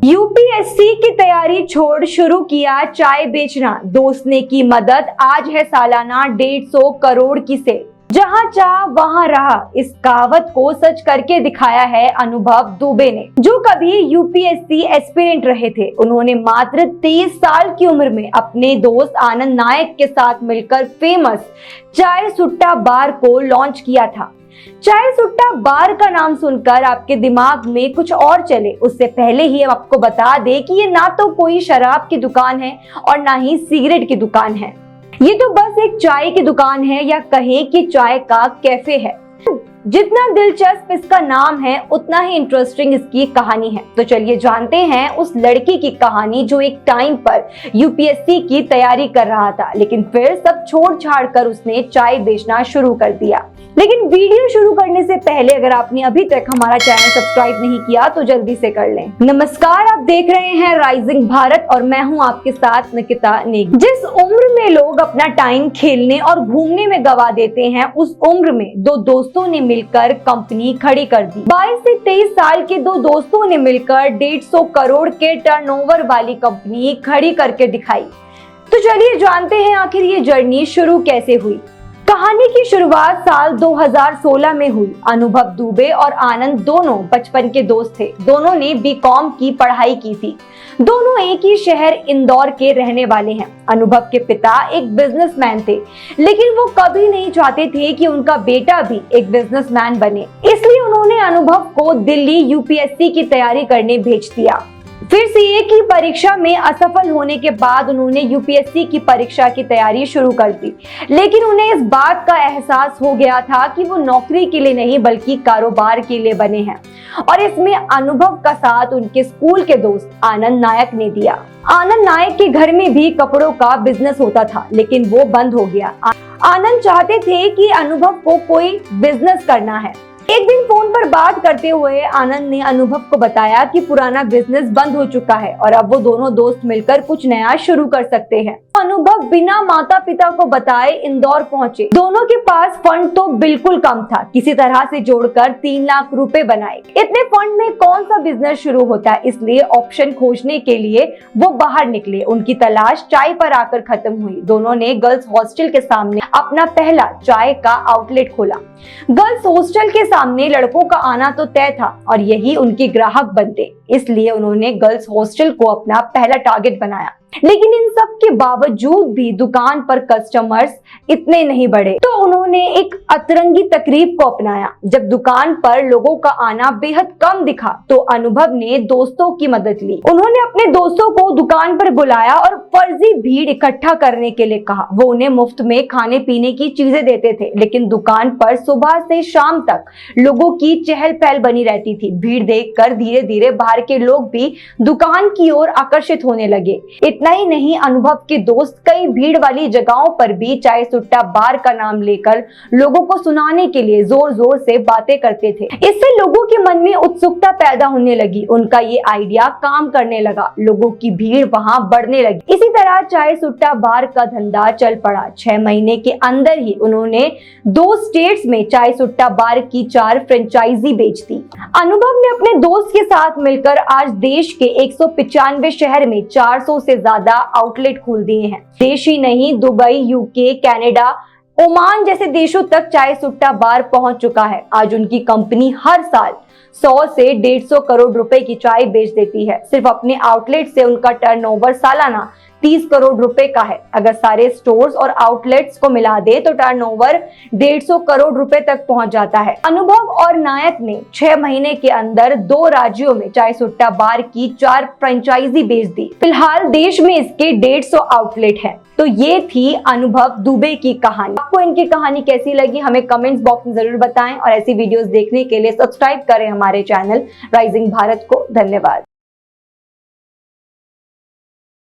UPSC की तैयारी छोड़ शुरू किया चाय बेचना, दोस्त ने की मदद, आज है सालाना 150 करोड़ की सेल। जहां चाह वहां रहा, इस कहावत को सच करके दिखाया है अनुभव दुबे ने, जो कभी यूपीएससी एस्पिरेंट रहे थे। उन्होंने मात्र 23 साल की उम्र में अपने दोस्त आनंद नायक के साथ मिलकर फेमस चाय सुट्टा बार को लॉन्च किया था। चाय सुट्टा बार का नाम सुनकर आपके दिमाग में कुछ और चले, उससे पहले ही हम आपको बता दें कि ये ना तो कोई शराब की दुकान है और ना ही सिगरेट की दुकान है। ये तो बस एक चाय की दुकान है, या कहें कि चाय का कैफे है। जितना दिलचस्प इसका नाम है, उतना ही इंटरेस्टिंग इसकी कहानी है। तो चलिए जानते हैं उस लड़की की कहानी जो एक टाइम पर यूपीएससी की तैयारी कर रहा था, लेकिन फिर सब छोड़ छाड़ कर उसने चाय बेचना शुरू कर दिया। लेकिन वीडियो शुरू करने से पहले अगर आपने अभी तक हमारा चैनल सब्सक्राइब नहीं किया तो जल्दी से कर लें। नमस्कार, आप देख रहे हैं राइजिंग भारत और मैं हूं आपके साथ निकिता नेगी। जिस उम्र में लोग अपना टाइम खेलने और घूमने में गवा देते हैं, उस उम्र में दो दोस्तों ने मिलकर कंपनी खड़ी कर दी। 22 से 23 साल के दो दोस्तों ने मिलकर 150 करोड़ के टर्नओवर वाली कंपनी खड़ी करके दिखाई। तो चलिए जानते हैं आखिर ये जर्नी शुरू कैसे हुई। कहानी की शुरुआत साल 2016 में हुई। अनुभव दुबे और आनंद दोनों बचपन के दोस्त थे। दोनों ने बीकॉम की पढ़ाई की थी। दोनों एक ही शहर इंदौर के रहने वाले हैं। अनुभव के पिता एक बिजनेसमैन थे, लेकिन वो कभी नहीं चाहते थे कि उनका बेटा भी एक बिजनेसमैन बने। इसलिए उन्होंने अनुभव को दिल्ली यूपीएससी की तैयारी करने भेज दिया। फिर सीए की परीक्षा में असफल होने के बाद उन्होंने यूपीएससी की परीक्षा की तैयारी शुरू कर दी, लेकिन उन्हें इस बात का एहसास हो गया था कि वो नौकरी के लिए नहीं बल्कि कारोबार के लिए बने हैं। और इसमें अनुभव का साथ उनके स्कूल के दोस्त आनंद नायक ने दिया। आनंद नायक के घर में भी कपड़ों का बिजनेस होता था, लेकिन वो बंद हो गया। आनंद चाहते थे कि अनुभव को कोई बिजनेस करना है। एक दिन फोन पर बात करते हुए आनंद ने अनुभव को बताया कि पुराना बिजनेस बंद हो चुका है और अब वो दोनों दोस्त मिलकर कुछ नया शुरू कर सकते हैं। अनुभव बिना माता पिता को बताए इंदौर पहुंचे। दोनों के पास फंड तो बिल्कुल कम था, किसी तरह से जोड़कर 3 लाख रुपए बनाए। इतने फंड में कौन सा बिजनेस शुरू होता है, इसलिए ऑप्शन खोजने के लिए वो बाहर निकले। उनकी तलाश चाय पर आकर खत्म हुई। दोनों ने गर्ल्स हॉस्टल के सामने अपना पहला चाय का आउटलेट खोला। गर्ल्स हॉस्टल के सामने लड़कों का आना तो तय था और यही उनके ग्राहक बनते, इसलिए उन्होंने गर्ल्स हॉस्टल को अपना पहला टारगेट बनाया। लेकिन इन सब के बावजूद भी दुकान पर कस्टमर्स इतने नहीं बढ़े, तो उन्होंने एक अतरंगी तकरीब को अपनाया। जब दुकान पर लोगों का आना बेहद कम दिखा तो अनुभव ने दोस्तों की मदद ली। उन्होंने अपने दोस्तों को दुकान पर बुलाया और फर्जी भीड़ इकट्ठा करने के लिए कहा। वो उन्हें मुफ्त में खाने पीने की चीजें देते थे, लेकिन दुकान पर सुबह से शाम तक लोगों की चहल पहल बनी रहती थी। भीड़ देखकर धीरे धीरे बाहर के लोग भी दुकान की ओर आकर्षित होने लगे। इतना ही नहीं, अनुभव के दोस्त कई भीड़ वाली जगहों पर भी चाय सुट्टा बार का नाम लेकर लोगों को सुनाने के लिए जोर जोर से बातें करते थे। इससे लोगों के मन में उत्सुकता पैदा होने लगी। उनका ये आइडिया काम करने लगा। लोगों की भीड़ वहां बढ़ने लगी। इसी तरह चाय सुट्टा बार का धंधा चल पड़ा। 6 महीने के अंदर ही उन्होंने 2 स्टेट्स में चाय सुट्टा बार की 4 फ्रेंचाइजी बेच दी। अनुभव ने अपने दोस्त के साथ मिलकर आज देश के 195 शहर में 400 से ज्यादा आउटलेट खोल दिए हैं। देश ही नहीं, दुबई, यूके, कनाडा, ओमान जैसे देशों तक चाय सुट्टा बार पहुंच चुका है। आज उनकी कंपनी हर साल 100 से 150 करोड़ रुपए की चाय बेच देती है। सिर्फ अपने आउटलेट से उनका टर्नओवर सालाना 30 करोड़ रुपए का है। अगर सारे स्टोर्स और आउटलेट्स को मिला दे तो टर्नओवर 150 करोड़ रुपए तक पहुंच जाता है। अनुभव और नायक ने 6 महीने के अंदर 2 राज्यों में चाय सुट्टा बार की 4 फ्रेंचाइजी बेच दी। फिलहाल देश में इसके 150 आउटलेट हैं। तो ये थी अनुभव दुबे की कहानी। आपको इनकी कहानी कैसी लगी हमें कमेंट्स बॉक्स में जरूर बताएं और ऐसी वीडियोस देखने के लिए सब्सक्राइब करें हमारे चैनल राइजिंग भारत को। धन्यवाद।